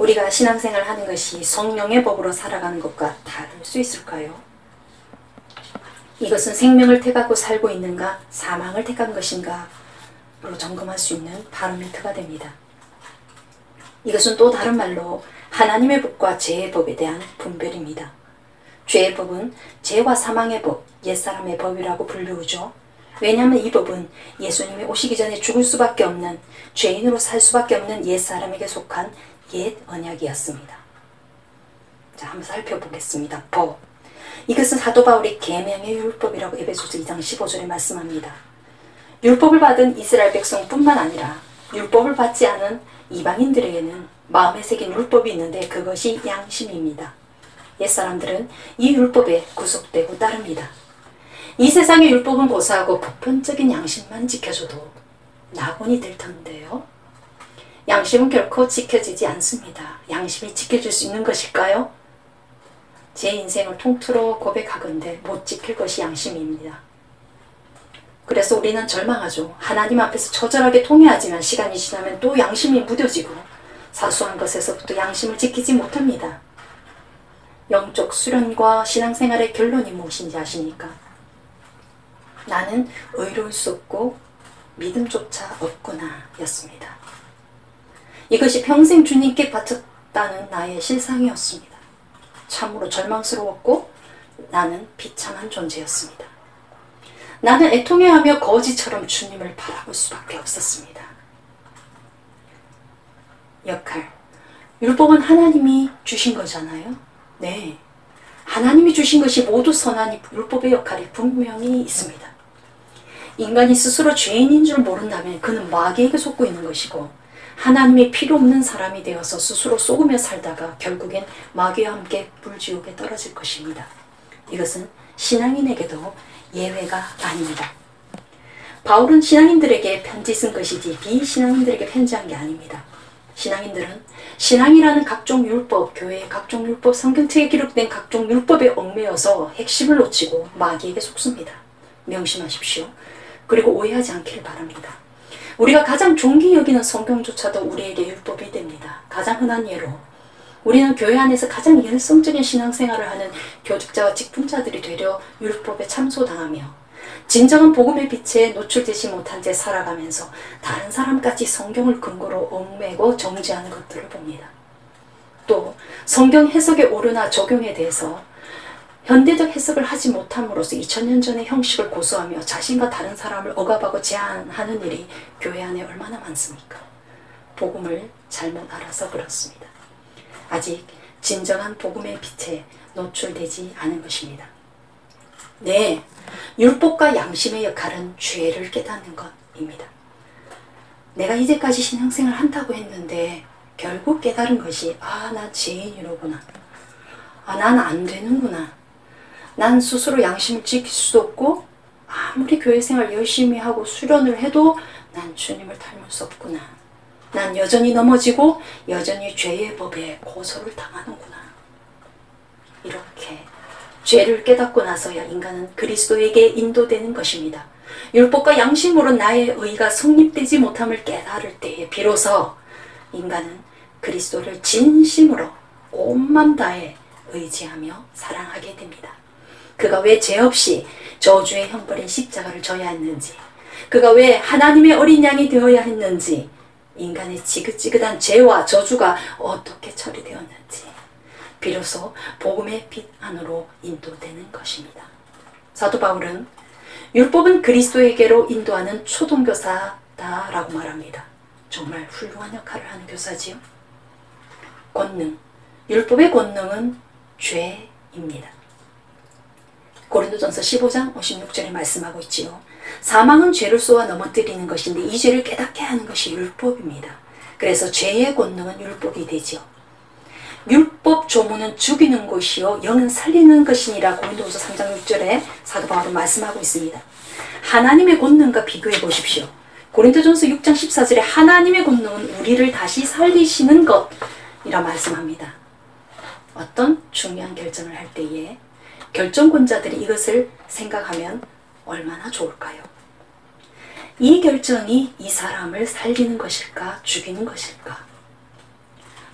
우리가 신앙생활 하는 것이 성령의 법으로 살아가는 것과 다를 수 있을까요? 이것은 생명을 택하고 살고 있는가, 사망을 택한 것인가로 점검할 수 있는 바로미터가 됩니다. 이것은 또 다른 말로 하나님의 법과 죄의 법에 대한 분별입니다. 죄의 법은 죄와 사망의 법, 옛사람의 법이라고 불리우죠. 왜냐하면 이 법은 예수님이 오시기 전에 죽을 수밖에 없는, 죄인으로 살 수밖에 없는 옛사람에게 속한 옛 언약이었습니다. 자, 한번 살펴보겠습니다. 법. 이것은 사도 바울이 계명의 율법이라고 에베소서 2장 15절에 말씀합니다. 율법을 받은 이스라엘 백성뿐만 아니라 율법을 받지 않은 이방인들에게는 마음에 새긴 율법이 있는데 그것이 양심입니다. 옛사람들은 이 율법에 구속되고 따릅니다. 이 세상의 율법은 고사하고 보편적인 양심만 지켜줘도 낙원이 될 텐데요. 양심은 결코 지켜지지 않습니다. 양심이 지켜질 수 있는 것일까요? 제 인생을 통틀어 고백하건대 못 지킬 것이 양심입니다. 그래서 우리는 절망하죠. 하나님 앞에서 처절하게 통회하지만 시간이 지나면 또 양심이 무뎌지고 사소한 것에서부터 양심을 지키지 못합니다. 영적 수련과 신앙생활의 결론이 무엇인지 아십니까? 나는 의로울 수 없고 믿음조차 없구나 였습니다. 이것이 평생 주님께 바쳤다는 나의 실상이었습니다. 참으로 절망스러웠고 나는 비참한 존재였습니다. 나는 애통해하며 거지처럼 주님을 바라볼 수밖에 없었습니다. 역할. 율법은 하나님이 주신 거잖아요. 네. 하나님이 주신 것이 모두 선하니 율법의 역할이 분명히 있습니다. 인간이 스스로 죄인인 줄 모른다면 그는 마귀에게 속고 있는 것이고 하나님이 필요 없는 사람이 되어서 스스로 속으며 살다가 결국엔 마귀와 함께 불지옥에 떨어질 것입니다. 이것은 신앙인에게도 예외가 아닙니다. 바울은 신앙인들에게 편지 쓴 것이지 비신앙인들에게 편지한 게 아닙니다. 신앙인들은 신앙이라는 각종 율법, 교회의 각종 율법, 성경책에 기록된 각종 율법에 얽매여서 핵심을 놓치고 마귀에게 속습니다. 명심하십시오. 그리고 오해하지 않기를 바랍니다. 우리가 가장 존귀 여기는 성경조차도 우리에게 율법이 됩니다. 가장 흔한 예로 우리는 교회 안에서 가장 열성적인 신앙생활을 하는 교직자와 직분자들이 되려 율법에 참소당하며 진정한 복음의 빛에 노출되지 못한 채 살아가면서 다른 사람까지 성경을 근거로 얽매고 정죄하는 것들을 봅니다. 또 성경 해석의 오류나 적용에 대해서 현대적 해석을 하지 못함으로써 2000년 전의 형식을 고수하며 자신과 다른 사람을 억압하고 제한하는 일이 교회 안에 얼마나 많습니까? 복음을 잘못 알아서 그렇습니다. 아직 진정한 복음의 빛에 노출되지 않은 것입니다. 네, 율법과 양심의 역할은 죄를 깨닫는 것입니다. 내가 이제까지 신앙생활을 한다고 했는데 결국 깨달은 것이 난 죄인이로구나. 난 안 되는구나. 난 스스로 양심을 지킬 수도 없고 아무리 교회생활 열심히 하고 수련을 해도 난 주님을 닮을 수 없구나. 난 여전히 넘어지고 여전히 죄의 법에 고소를 당하는구나. 이렇게 죄를 깨닫고 나서야 인간은 그리스도에게 인도되는 것입니다. 율법과 양심으로 나의 의가 성립되지 못함을 깨달을 때에 비로소 인간은 그리스도를 진심으로 온 맘 다해 의지하며 사랑하게 됩니다. 그가 왜 죄 없이 저주의 형벌인 십자가를 져야 했는지, 그가 왜 하나님의 어린 양이 되어야 했는지, 인간의 지긋지긋한 죄와 저주가 어떻게 처리되었는지 비로소 복음의 빛 안으로 인도되는 것입니다. 사도 바울은 율법은 그리스도에게로 인도하는 초등교사다라고 말합니다. 정말 훌륭한 역할을 하는 교사지요. 권능, 율법의 권능은 죄입니다. 고린도전서 15장 56절에 말씀하고 있지요. 사망은 죄를 쏘아 넘어뜨리는 것인데 이 죄를 깨닫게 하는 것이 율법입니다. 그래서 죄의 권능은 율법이 되죠. 율법 조문은 죽이는 것이요 영은 살리는 것이니라 고린도후서 3장 6절에 사도 바울은 말씀하고 있습니다. 하나님의 권능과 비교해 보십시오. 고린도전서 6장 14절에 하나님의 권능은 우리를 다시 살리시는 것이라 말씀합니다. 어떤 중요한 결정을 할 때에 결정권자들이 이것을 생각하면 얼마나 좋을까요? 이 결정이 이 사람을 살리는 것일까 죽이는 것일까?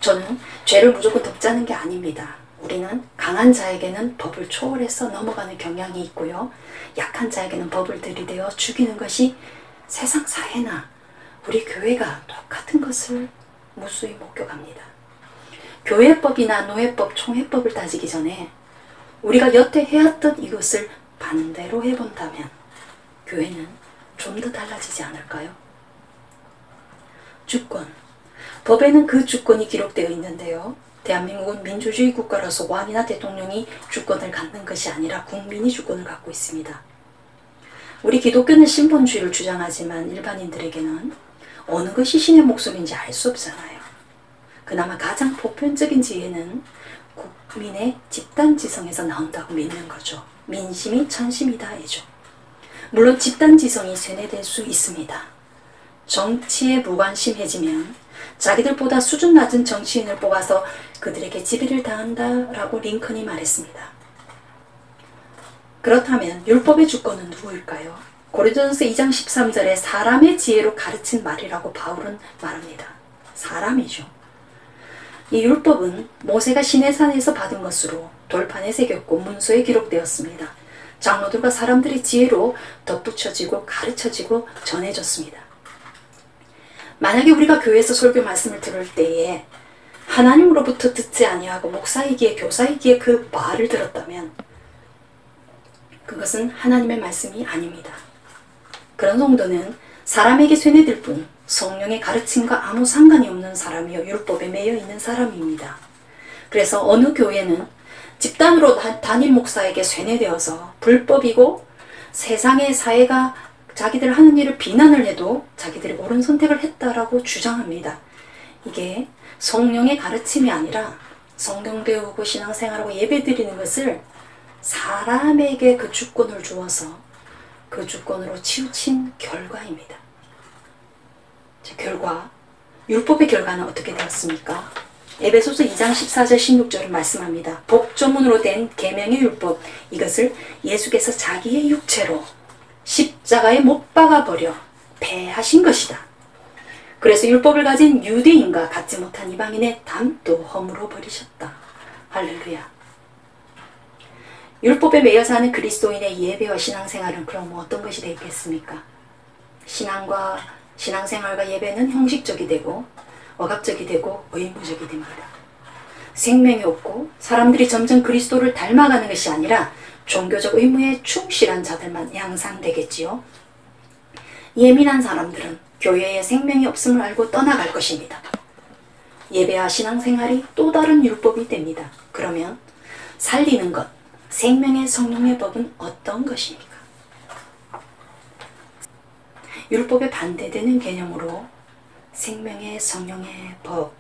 저는 죄를 무조건 덮자는 게 아닙니다. 우리는 강한 자에게는 법을 초월해서 넘어가는 경향이 있고요. 약한 자에게는 법을 들이대어 죽이는 것이 세상 사회나 우리 교회가 똑같은 것을 무수히 목격합니다. 교회법이나 노예법, 총회법을 따지기 전에 우리가 여태 해왔던 이것을 반대로 해본다면 교회는 좀 더 달라지지 않을까요? 주권. 법에는 그 주권이 기록되어 있는데요. 대한민국은 민주주의 국가라서 왕이나 대통령이 주권을 갖는 것이 아니라 국민이 주권을 갖고 있습니다. 우리 기독교는 신본주의를 주장하지만 일반인들에게는 어느 것이 신의 목소리인지 알 수 없잖아요. 그나마 가장 보편적인 지혜는 국민의 집단지성에서 나온다고 믿는 거죠. 민심이 천심이다이죠. 물론 집단지성이 쇠뇌될 수 있습니다. 정치에 무관심해지면 자기들보다 수준 낮은 정치인을 뽑아서 그들에게 지배를 당한다라고 링컨이 말했습니다. 그렇다면 율법의 주권은 누구일까요? 고린도전서 2장 13절에 사람의 지혜로 가르친 말이라고 바울은 말합니다. 사람이죠. 이 율법은 모세가 시내산에서 받은 것으로 돌판에 새겼고 문서에 기록되었습니다. 장로들과 사람들의 지혜로 덧붙여지고 가르쳐지고 전해졌습니다. 만약에 우리가 교회에서 설교 말씀을 들을 때에 하나님으로부터 듣지 아니하고 목사이기에 교사이기에 그 말을 들었다면 그것은 하나님의 말씀이 아닙니다. 그런 성도는 사람에게 쇠뇌될 뿐 성령의 가르침과 아무 상관이 없는 사람이요 율법에 매여 있는 사람입니다. 그래서 어느 교회는 집단으로 담임 목사에게 쇠뇌되어서 불법이고 세상의 사회가 자기들 하는 일을 비난을 해도 자기들이 옳은 선택을 했다라고 주장합니다. 이게 성령의 가르침이 아니라 성경 배우고 신앙생활하고 예배드리는 것을 사람에게 그 주권을 주어서 그 주권으로 치우친 결과입니다. 결과, 율법의 결과는 어떻게 되었습니까? 에베소서 2장 14절 16절을 말씀합니다. 복조문으로 된 계명의 율법, 이것을 예수께서 자기의 육체로 십자가에 못 박아버려 패하신 것이다. 그래서 율법을 가진 유대인과 갖지 못한 이방인의 담도 허물어 버리셨다. 할렐루야. 율법에 매여 사는 그리스도인의 예배와 신앙생활은 그럼 어떤 것이 되겠습니까? 신앙생활과 예배는 형식적이 되고 억압적이 되고 의무적이 됩니다. 생명이 없고 사람들이 점점 그리스도를 닮아가는 것이 아니라 종교적 의무에 충실한 자들만 양상되겠지요. 예민한 사람들은 교회에 생명이 없음을 알고 떠나갈 것입니다. 예배와 신앙생활이 또 다른 율법이 됩니다. 그러면 살리는 것, 생명의 성령의 법은 어떤 것입니까? 율법에 반대되는 개념으로 생명의 성령의 법,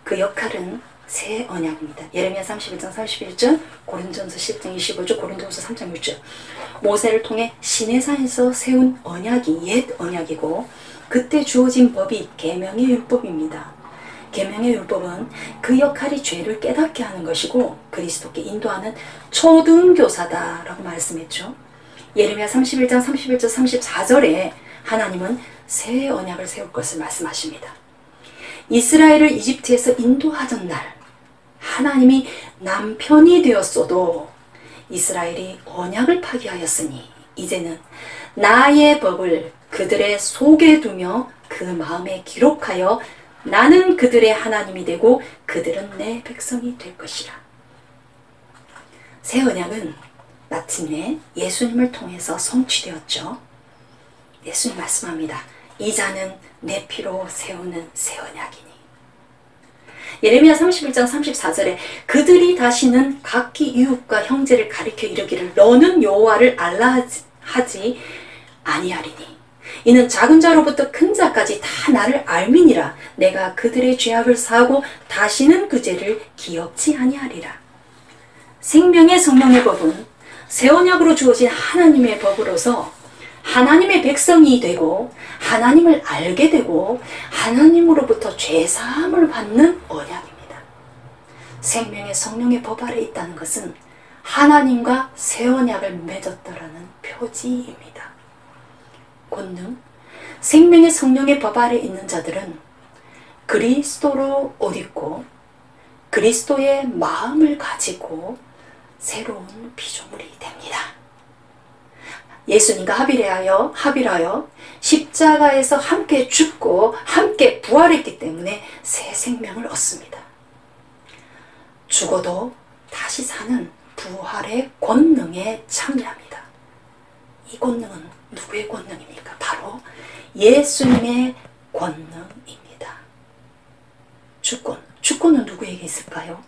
그 역할은 새 언약입니다. 예레미야 31장 31절, 고린도전서 10장 25절, 고린도후서 3장 6절. 모세를 통해 시내산에서 세운 언약이 옛 언약이고 그때 주어진 법이 계명의 율법입니다. 계명의 율법은 그 역할이 죄를 깨닫게 하는 것이고 그리스도께 인도하는 초등교사다라고 말씀했죠. 예레미야 31장 31절 34절에 하나님은 새 언약을 세울 것을 말씀하십니다. 이스라엘을 이집트에서 인도하던 날 하나님이 남편이 되었어도 이스라엘이 언약을 파기하였으니 이제는 나의 법을 그들의 속에 두며 그 마음에 기록하여 나는 그들의 하나님이 되고 그들은 내 백성이 될 것이라. 새 언약은 마침내 예수님을 통해서 성취되었죠. 예수님 말씀합니다. 이 자는 내 피로 세우는 새 언약이니. 예레미야 31장 34절에 그들이 다시는 각기 이웃과 형제를 가리켜 이르기를 너는 여호와를 알라 하지 아니하리니 이는 작은 자로부터 큰 자까지 다 나를 알미니라. 내가 그들의 죄악을 사하고 다시는 그 죄를 기억지 아니하리라. 생명의 성령의 법은 새 언약으로 주어진 하나님의 법으로서 하나님의 백성이 되고 하나님을 알게 되고 하나님으로부터 죄사함을 받는 언약입니다. 생명의 성령의 법 아래 있다는 것은 하나님과 새 언약을 맺었다라는 표지입니다. 본능, 생명의 성령의 법 아래 있는 자들은 그리스도로 옷 입고 그리스도의 마음을 가지고 새로운 피조물이 됩니다. 예수님과 합일하여 십자가에서 함께 죽고 함께 부활했기 때문에 새 생명을 얻습니다. 죽어도 다시 사는 부활의 권능에 참여합니다. 이 권능은 누구의 권능입니까? 바로 예수님의 권능입니다. 주권은 누구에게 있을까요?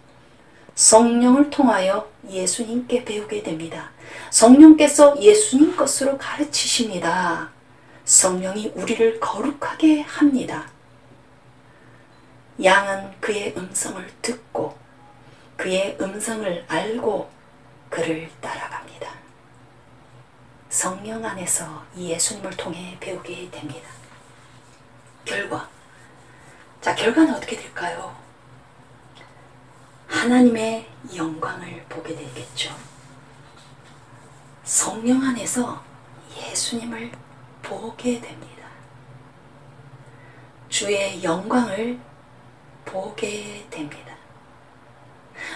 성령을 통하여 예수님께 배우게 됩니다. 성령께서 예수님 것으로 가르치십니다. 성령이 우리를 거룩하게 합니다. 양은 그의 음성을 듣고 그의 음성을 알고 그를 따라갑니다. 성령 안에서 예수님을 통해 배우게 됩니다. 결과는 어떻게 될까요? 하나님의 영광을 보게 되겠죠. 성령 안에서 예수님을 보게 됩니다. 주의 영광을 보게 됩니다.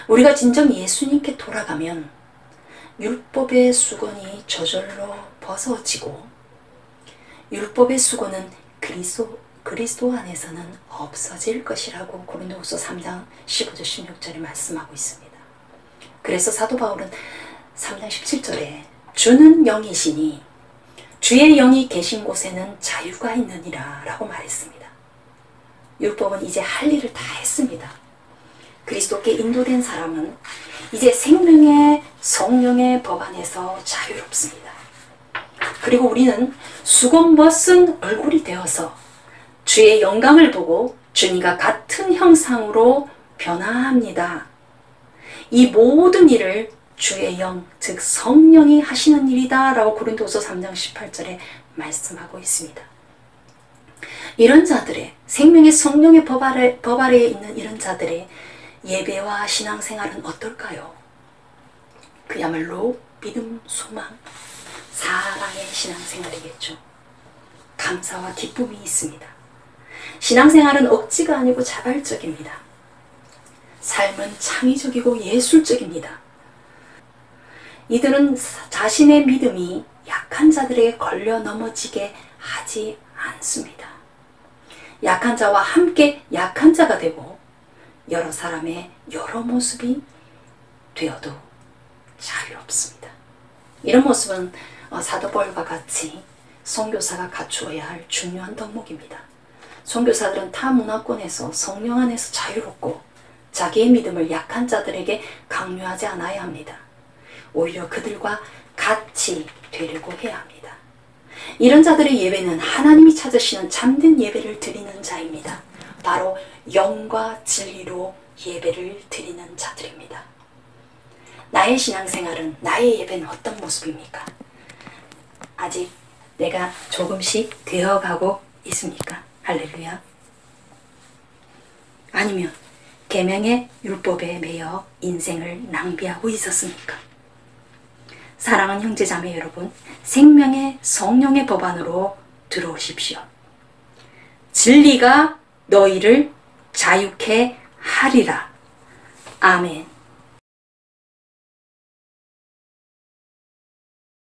우리가 진정 예수님께 돌아가면 율법의 수건이 저절로 벗어지고 율법의 수건은 그리스도 안에서는 없어질 것이라고 고린도후서 3장 15절 16절에 말씀하고 있습니다. 그래서 사도 바울은 3장 17절에 주는 영이시니 주의 영이 계신 곳에는 자유가 있느니라 라고 말했습니다. 율법은 이제 할 일을 다 했습니다. 그리스도께 인도된 사람은 이제 생명의 성령의 법 안에서 자유롭습니다. 그리고 우리는 수건 벗은 얼굴이 되어서 주의 영광을 보고 주님과 같은 형상으로 변화합니다. 이 모든 일을 주의 영, 즉 성령이 하시는 일이다 라고 고린도후서 3장 18절에 말씀하고 있습니다. 이런 자들의 생명의 성령의 법 아래에 있는 이런 자들의 예배와 신앙생활은 어떨까요? 그야말로 믿음, 소망, 사랑의 신앙생활이겠죠. 감사와 기쁨이 있습니다. 신앙생활은 억지가 아니고 자발적입니다. 삶은 창의적이고 예술적입니다. 이들은 자신의 믿음이 약한 자들에게 걸려 넘어지게 하지 않습니다. 약한 자와 함께 약한 자가 되고 여러 사람의 여러 모습이 되어도 자유롭습니다. 이런 모습은 사도 바울과 같이 선교사가 갖추어야 할 중요한 덕목입니다. 선교사들은 타 문화권에서 성령 안에서 자유롭고 자기의 믿음을 약한 자들에게 강요하지 않아야 합니다. 오히려 그들과 같이 되려고 해야 합니다. 이런 자들의 예배는 하나님이 찾으시는 참된 예배를 드리는 자입니다. 바로 영과 진리로 예배를 드리는 자들입니다. 나의 신앙생활은, 나의 예배는 어떤 모습입니까? 아직 내가 조금씩 되어가고 있습니까? 할렐루야. 아니면 계명의 율법에 매여 인생을 낭비하고 있었습니까? 사랑하는 형제자매 여러분, 생명의 성령의 법 안으로 들어오십시오. 진리가 너희를 자유케 하리라. 아멘.